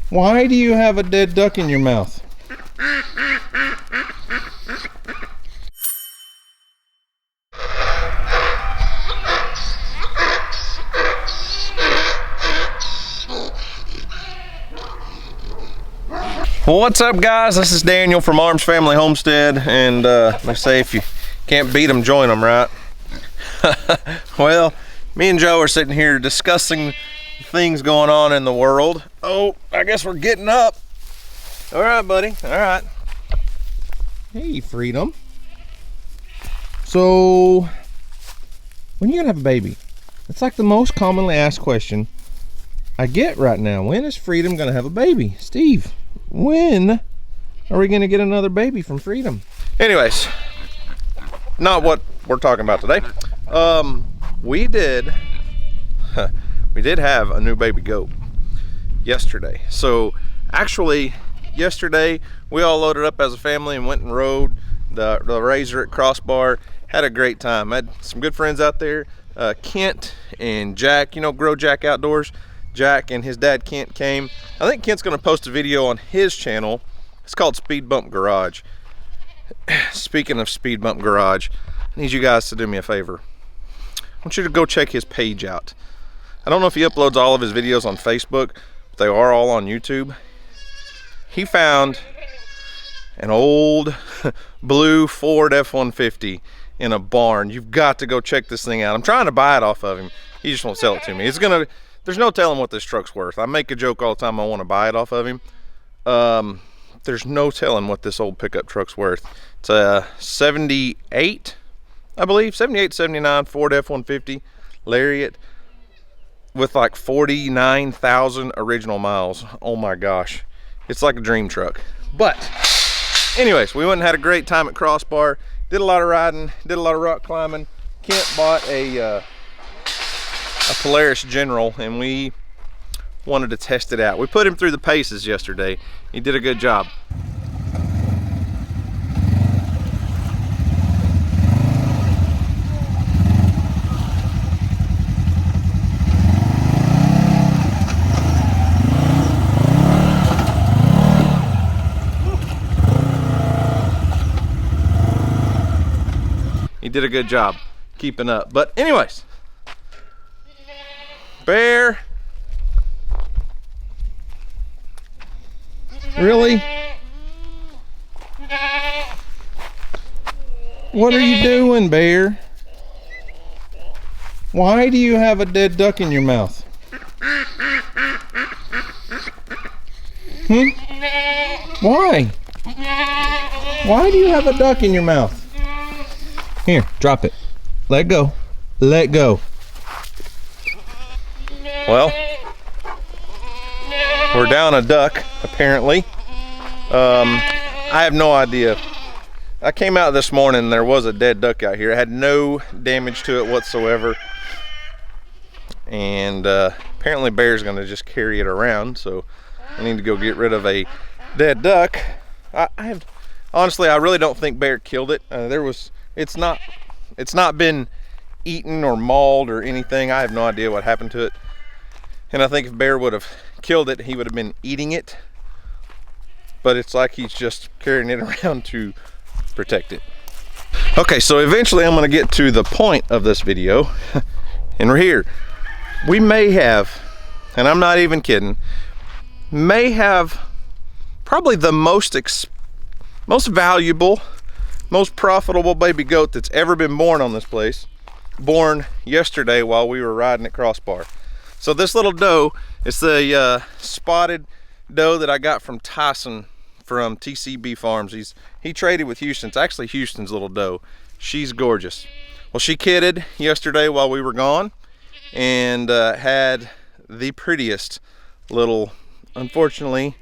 Why do you have a dead duck in your mouth? Well, what's up, guys? This is Daniel from Arms Family Homestead, and they say if you can't beat them, join them, right? Well, me and Joe are sitting here discussing things going on in the world. Oh, I guess we're getting up. All right, buddy. All right. Hey, Freedom. So, when you gonna have a baby? It's like the most commonly asked question I get right now. When is Freedom gonna have a baby? Steve, when are we gonna get another baby from Freedom? Anyways, not what we're talking about today. We did have a new baby goat yesterday. So actually yesterday we all loaded up as a family and went and rode the Razor at Crossbar. Had a great time. I had some good friends out there. Kent and Jack, you know, Grow Jack Outdoors. Jack and his dad Kent came. I think Kent's gonna post a video on his channel. It's called Speed Bump Garage. Speaking of Speed Bump Garage, I need you guys to do me a favor. I want you to go check his page out. I don't know if he uploads all of his videos on Facebook, but they are all on YouTube. He found an old blue Ford F-150 in a barn. You've got to go check this thing out. I'm trying to buy it off of him. He just won't sell it to me. There's no telling what this truck's worth. I make a joke all the time I want to buy it off of him. There's no telling what this old pickup truck's worth. It's a 78, I believe, 78, 79 Ford F-150 Lariat with like 49,000 original miles. Oh my gosh. It's like a dream truck. But anyways, we went and had a great time at Crossbar. Did a lot of riding, did a lot of rock climbing. Kent bought a Polaris General, and we wanted to test it out. We put him through the paces yesterday. He did a good job. He did a good job keeping up. But anyways, Bear. Really? What are you doing, Bear? Why do you have a dead duck in your mouth? Why? Why do you have a duck in your mouth? Here, drop it. Let go. Let go. Well, we're down a duck, apparently. I have no idea. I came out this morning and there was a dead duck out here. It had no damage to it whatsoever. And apparently Bear's gonna just carry it around, so I need to go get rid of a dead duck. Honestly, I really don't think Bear killed it. It's not been eaten or mauled or anything. I have no idea what happened to it. And I think if Bear would have killed it, he would have been eating it. But it's like he's just carrying it around to protect it. Okay, so eventually I'm gonna get to the point of this video. And we're here. We may have, and I'm not even kidding, may have probably the most valuable, most profitable baby goat that's ever been born on this place. Born yesterday while we were riding at Crossbar. So this little doe, it's the spotted doe that I got from Tyson from TCB Farms. He traded with Houston. It's actually Houston's little doe. She's gorgeous. Well, she kidded yesterday while we were gone and had the prettiest little, unfortunately,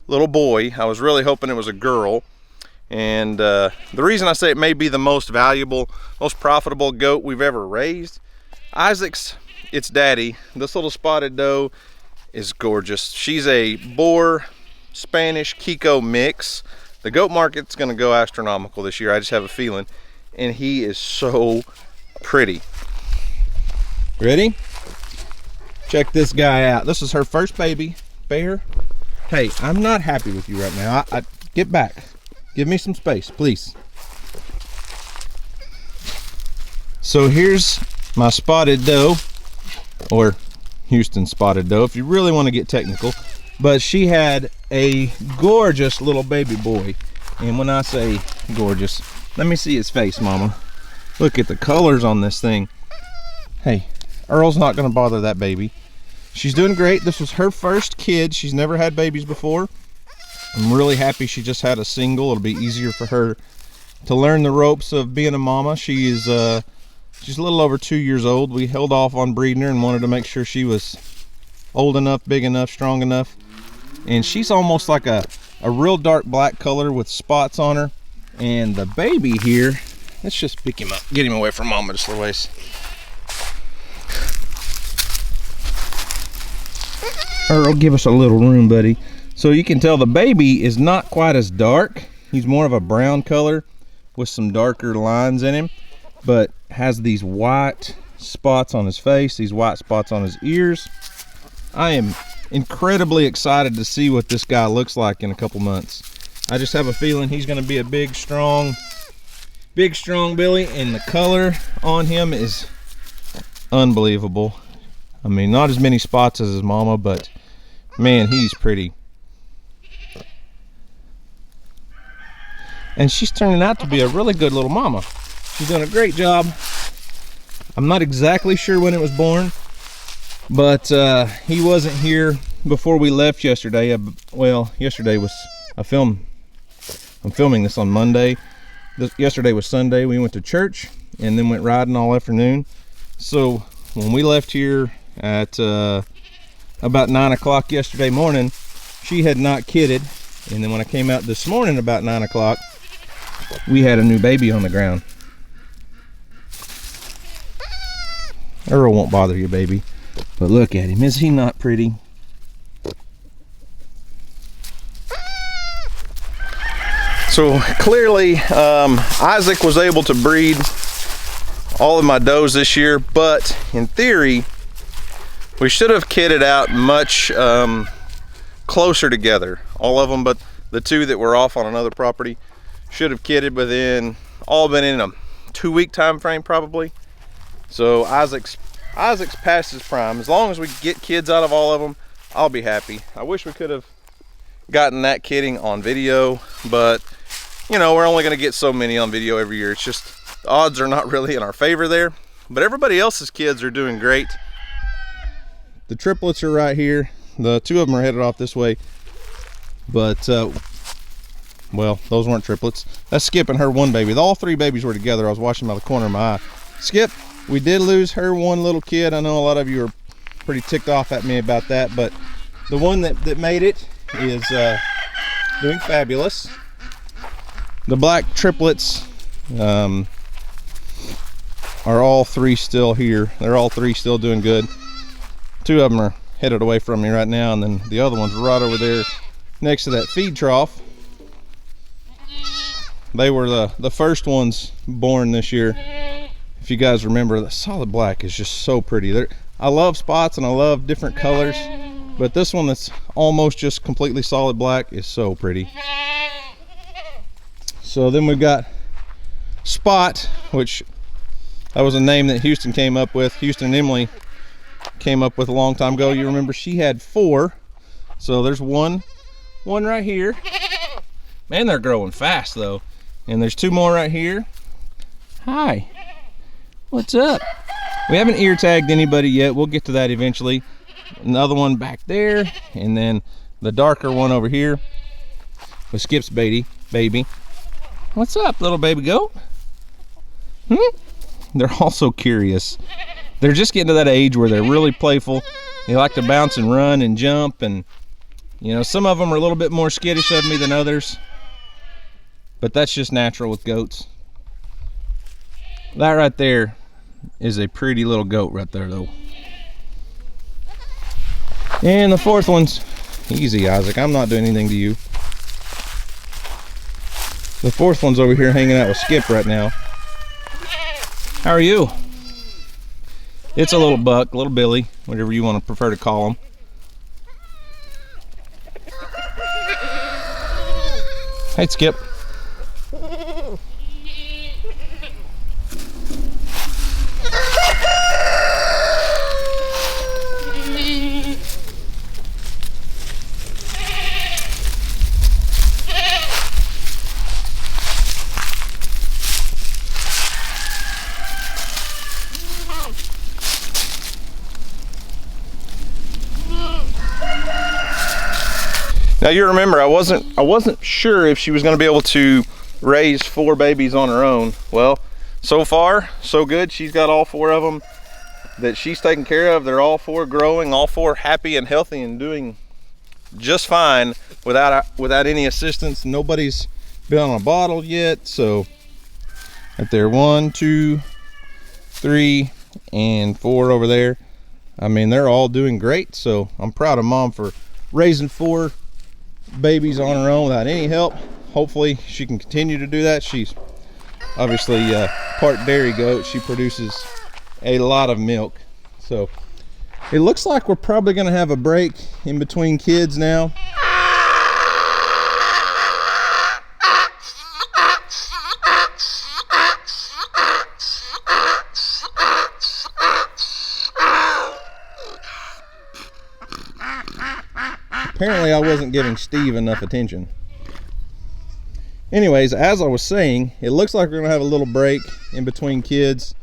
little boy. I was really hoping it was a girl. And the reason I say it may be the most valuable, most profitable goat we've ever raised, Isaac's its daddy. This little spotted doe is gorgeous. She's a Boer Spanish Kiko mix. The goat market's gonna go astronomical this year, I just have a feeling. And he is so pretty. Ready? Check this guy out. This is her first baby, Bear. Hey, I'm not happy with you right now. Get back. Give me some space, please. So here's my spotted doe, or Houston spotted doe, if you really want to get technical. But she had a gorgeous little baby boy. And when I say gorgeous, let me see his face, mama. Look at the colors on this thing. Hey, Earl's not going to bother that baby. She's doing great. This was her first kid. She's never had babies before. I'm really happy she just had a single. It'll be easier for her to learn the ropes of being a mama. She's a little over 2 years old. We held off on breeding her and wanted to make sure she was old enough, big enough, strong enough. And she's almost like a real dark black color with spots on her. And the baby here, let's just pick him up, get him away from mama just a ways. Earl, give us a little room, buddy. So you can tell the baby is not quite as dark. He's more of a brown color with some darker lines in him, but has these white spots on his face, these white spots on his ears. I am incredibly excited to see what this guy looks like in a couple months. I just have a feeling he's going to be a big strong Billy, and the color on him is unbelievable. I mean, not as many spots as his mama, but man, he's pretty. And she's turning out to be a really good little mama. She's doing a great job. I'm not exactly sure when it was born, but he wasn't here before we left yesterday. Well, yesterday was I'm filming this on Monday. Yesterday was Sunday. We went to church and then went riding all afternoon. So when we left here at about 9 o'clock yesterday morning, she had not kidded. And then when I came out this morning about 9 o'clock, we had a new baby on the ground. Earl won't bother you, baby. But look at him. Is he not pretty? So clearly Isaac was able to breed all of my does this year, but in theory we should have kidded out much closer together, all of them, but the two that were off on another property should have kidded within, all been in a 2-week time frame probably. So Isaac's past his prime. As long as we get kids out of all of them, I'll be happy. I wish we could have gotten that kidding on video, but you know, we're only going to get so many on video every year. It's just the odds are not really in our favor there, but everybody else's kids are doing great. The triplets are right here. The two of them are headed off this way, but well, those weren't triplets. That's Skip and her one baby. All three babies were together. I was watching by the corner of my eye. Skip, we did lose her one little kid. I know a lot of you are pretty ticked off at me about that, but the one that made it is doing fabulous. The black triplets are all three still here. They're all three still doing good. Two of them are headed away from me right now, and then the other one's right over there next to that feed trough. They were the first ones born this year. If you guys remember, the solid black is just so pretty. I love spots and I love different colors, but this one that's almost just completely solid black is so pretty. So then we've got Spot, which that was a name that Houston came up with. Houston and Emily came up with a long time ago. You remember she had 4. So there's one right here. Man, they're growing fast though. And there's 2 more right here. Hi, what's up? We haven't ear tagged anybody yet. We'll get to that eventually. Another one back there, and then the darker one over here with Skip's baby. What's up, little baby goat? They're also curious. They're just getting to that age where they're really playful. They like to bounce and run and jump, and you know, some of them are a little bit more skittish of me than others, but that's just natural with goats. That right there is a pretty little goat right there though. And the fourth one's easy, Isaac. I'm not doing anything to you. The fourth one's over here hanging out with Skip right now. How are you? It's a little buck, little Billy, whatever you want to prefer to call him. Hey, Skip. Now you remember I wasn't sure if she was going to be able to raise 4 babies on her own. Well, so far so good. She's got all 4 of them that she's taking care of. They're all 4 growing, all 4 happy and healthy and doing just fine without any assistance. Nobody's been on a bottle yet. So right there, 1, 2, 3, and 4 over there. I mean, they're all doing great. So I'm proud of Mom for raising 4 babies on her own without any help. Hopefully she can continue to do that. She's obviously part dairy goat. She produces a lot of milk. So it looks like we're probably going to have a break in between kids now. Apparently I wasn't giving Steve enough attention. Anyways, as I was saying, it looks like we're gonna have a little break in between kids.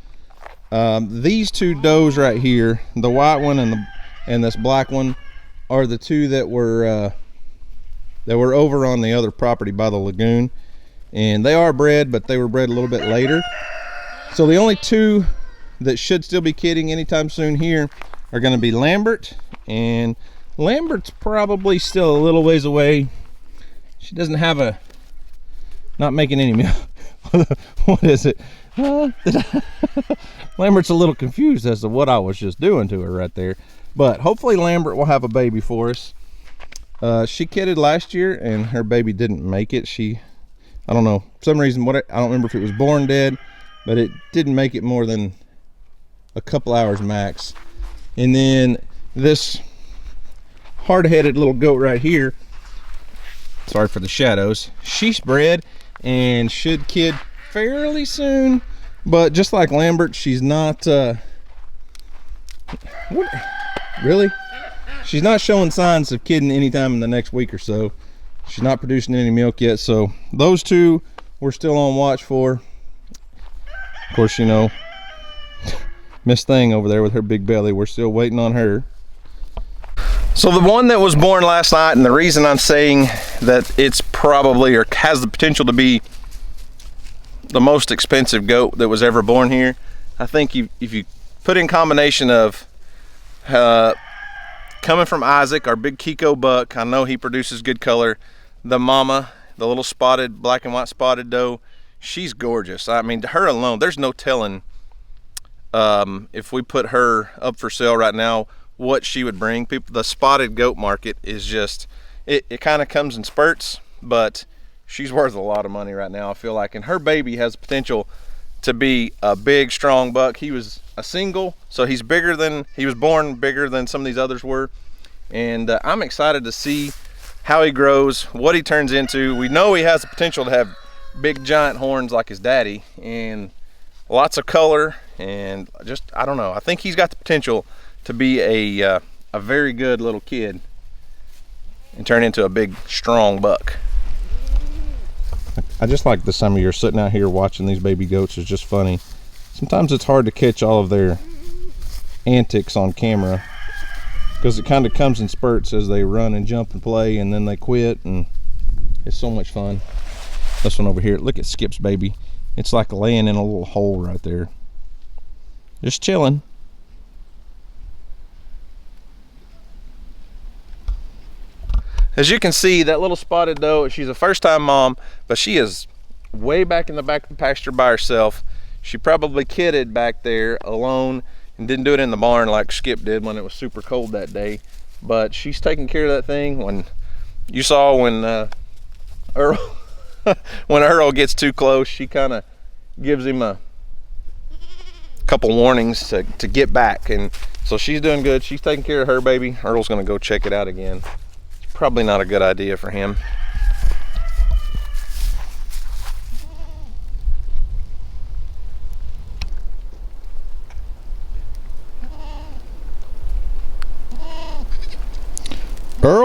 These 2 does right here, the white one and this black one, are the 2 that were over on the other property by the lagoon, and they are bred, but they were bred a little bit later. So the only 2 that should still be kidding anytime soon here are going to be Lambert, and Lambert's probably still a little ways away. She doesn't have a, not making any milk. What is it? Lambert's a little confused as to what I was just doing to her right there. But hopefully Lambert will have a baby for us. She kidded last year and her baby didn't make it. I don't know, for some reason, I don't remember if it was born dead, but it didn't make it more than a couple hours max. And then this hard-headed little goat right here, sorry for the shadows, she's bred and should kid fairly soon, but just like Lambert, she's not she's not showing signs of kidding anytime in the next week or so. She's not producing any milk yet, so those 2 we're still on watch for. Of course, you know, Miss Thing over there with her big belly, we're still waiting on her. So the one that was born last night, and the reason I'm saying that it's probably, or has the potential to be, the most expensive goat that was ever born here, I think if you put in combination of coming from Isaac, our big Kiko buck, I know he produces good color, the mama, the little spotted, black and white spotted doe, she's gorgeous. I mean, her alone, there's no telling if we put her up for sale right now, what she would bring people. The spotted goat market is just, it kind of comes in spurts, but she's worth a lot of money right now, I feel like. And her baby has potential to be a big, strong buck. He was a single, so he was born bigger than some of these others were. And I'm excited to see how he grows, what he turns into. We know he has the potential to have big, giant horns like his daddy, and lots of color, and just, I don't know. I think he's got the potential to be a very good little kid and turn into a big, strong buck. I just like the summer you're sitting out here watching these baby goats. Is just funny. Sometimes it's hard to catch all of their antics on camera because it kind of comes in spurts as they run and jump and play, and then they quit, and it's so much fun. This one over here, look at Skip's baby. It's like laying in a little hole right there, just chilling. As you can see, that little spotted doe, she's a first-time mom, but she is way back in the back of the pasture by herself. She probably kidded back there alone and didn't do it in the barn like Skip did when it was super cold that day. But she's taking care of that thing. When you saw when Earl when Earl gets too close, she kind of gives him a couple warnings to get back, and so she's doing good. She's taking care of her baby. Earl's gonna go check it out again. Probably not a good idea for him.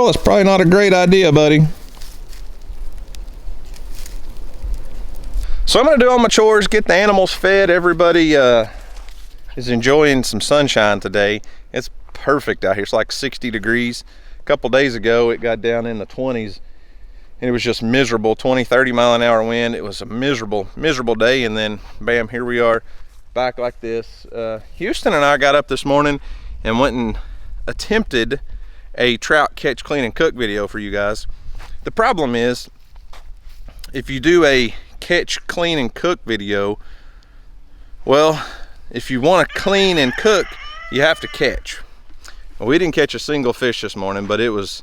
Well, it's probably not a great idea, buddy. So I'm gonna do all my chores, get the animals fed. Everybody is enjoying some sunshine today. It's perfect out here. It's like 60 degrees. A couple days ago, it got down in the 20s and it was just miserable. 20-30 mile an hour wind. It was a miserable day, and then bam, here we are back like this. Houston and I got up this morning and went and attempted a trout catch, clean, and cook video for you guys. The problem is, if you do a catch, clean, and cook video, well, if you want to clean and cook, you have to catch. Well, we didn't catch a single fish this morning, but it was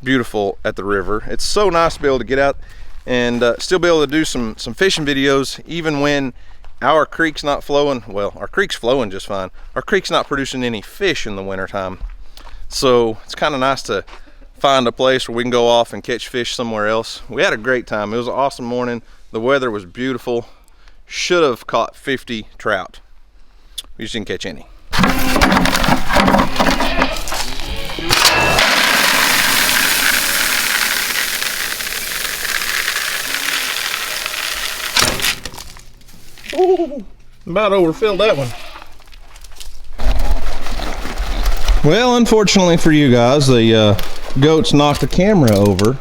beautiful at the river. It's so nice to be able to get out and still be able to do some fishing videos even when our creek's not flowing. Well, our creek's flowing just fine. Our creek's not producing any fish in the wintertime. So it's kind of nice to find a place where we can go off and catch fish somewhere else. We had a great time. It was an awesome morning. The weather was beautiful. Should have caught 50 trout. We just didn't catch any. Ooh, about overfilled that one. Well, unfortunately for you guys, the goats knocked the camera over,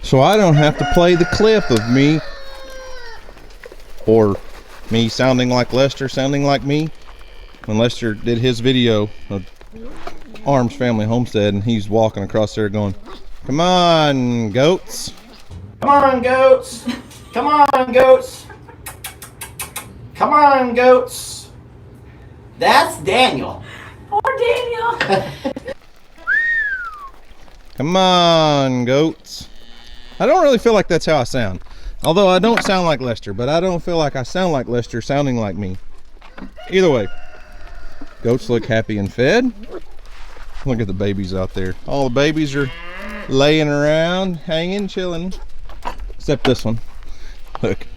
so I don't have to play the clip of me, or me sounding like Lester, sounding like me, when Lester did his video of Arms Family Homestead, and he's walking across there going, "Come on, goats. Come on, goats. Come on, goats. Come on, goats." That's Daniel. Poor Daniel. Come on, goats. I don't really feel like that's how I sound. Although I don't sound like Lester, but I don't feel like I sound like Lester sounding like me. Either way, goats look happy and fed. Look at the babies out there. All the babies are laying around, hanging, chilling. Except this one. Look.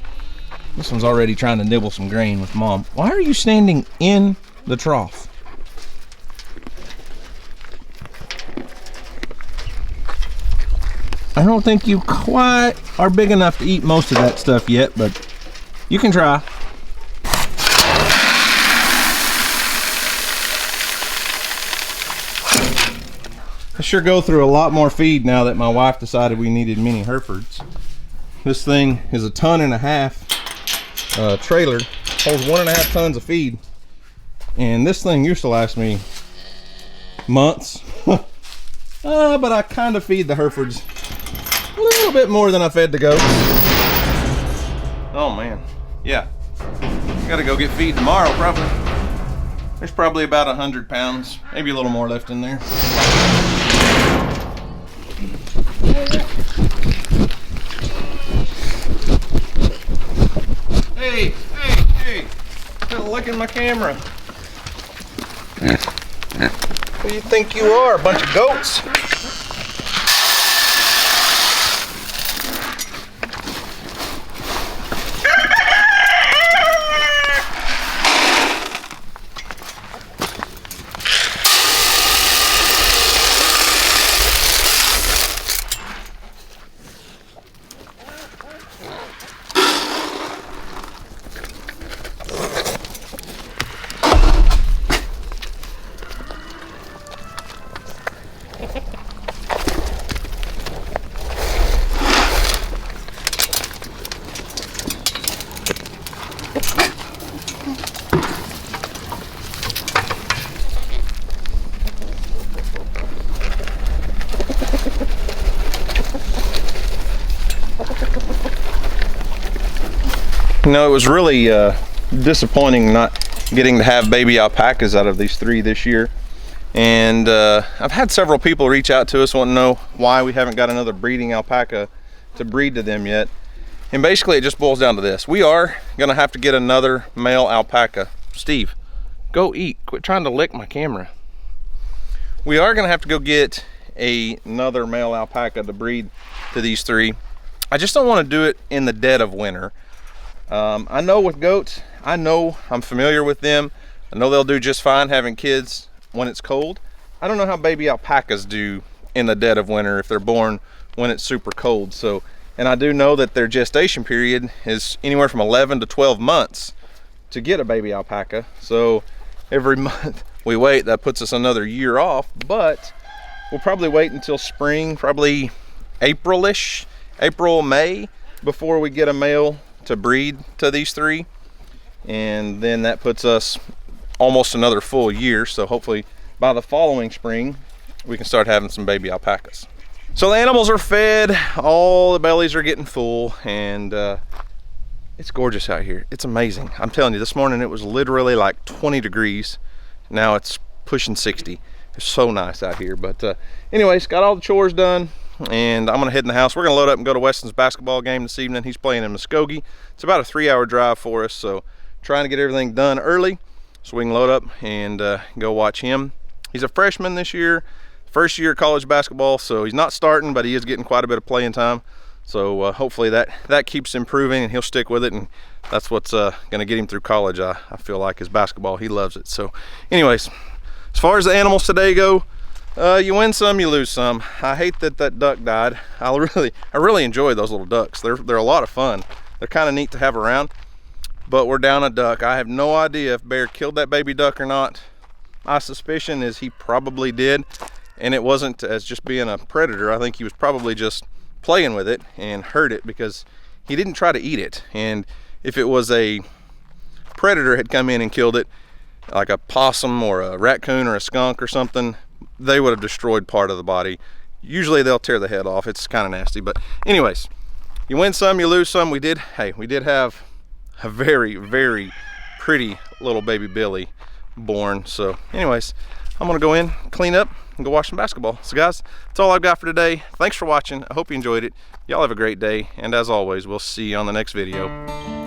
This one's already trying to nibble some grain with mom. Why are you standing in the trough? I don't think you quite are big enough to eat most of that stuff yet, but you can try. I sure go through a lot more feed now that my wife decided we needed mini Herefords. This thing is a 1.5 ton trailer, holds 1.5 tons of feed, and this thing used to last me months. But I kind of feed the Herefords a little bit more than I fed the goats. Oh man, yeah, gotta go get feed tomorrow probably. There's probably about 100 pounds, maybe a little more left in there. Hey, quit licking my camera. Who do you think you are, a bunch of goats? You know, it was really disappointing not getting to have baby alpacas out of these 3 this year. And I've had several people reach out to us wanting to know why we haven't got another breeding alpaca to breed to them yet. And basically it just boils down to this. We are gonna have to get another male alpaca. Steve, go eat. Quit trying to lick my camera. We are gonna have to go get another male alpaca to breed to these 3. I just don't want to do it in the dead of winter. I know with goats, I'm familiar with them. I know they'll do just fine having kids when it's cold. I don't know how baby alpacas do in the dead of winter if they're born when it's super cold. So, and I do know that their gestation period is anywhere from 11 to 12 months to get a baby alpaca. So every month we wait, that puts us another year off, but we'll probably wait until spring, probably April-ish, April, May, before we get a male to breed to these 3. And then that puts us almost another full year. So hopefully by the following spring, we can start having some baby alpacas. So the animals are fed, all the bellies are getting full, and it's gorgeous out here. It's amazing. I'm telling you, this morning it was literally like 20 degrees. Now it's pushing 60. It's so nice out here. But anyways, got all the chores done, and I'm gonna head in the house. We're gonna load up and go to Weston's basketball game this evening. He's playing in Muskogee. It's about a 3-hour drive for us, so trying to get everything done early so we can load up and go watch him. He's a freshman this year, first year of college basketball, so he's not starting, but he is getting quite a bit of playing time. So hopefully that keeps improving and he'll stick with it, and that's what's gonna get him through college. I feel like, is basketball. He loves it. So anyways, as far as the animals today go, you win some, you lose some. I hate that duck died. I really enjoy those little ducks. They're a lot of fun. They're kind of neat to have around, but we're down a duck. I have no idea if Bear killed that baby duck or not. My suspicion is he probably did, and it wasn't as just being a predator. I think he was probably just playing with it and hurt it, because he didn't try to eat it. And if it was a predator had come in and killed it, like a possum or a raccoon or a skunk or something, they would have destroyed part of the body. Usually they'll tear the head off. It's kind of nasty. But anyways, you win some, you lose some. We did have a very, very pretty little baby Billy born. So anyways, I'm gonna go in, clean up, and go watch some basketball. So guys, that's all I've got for today. Thanks for watching. I hope you enjoyed it. Y'all have a great day, and as always, we'll see you on the next video.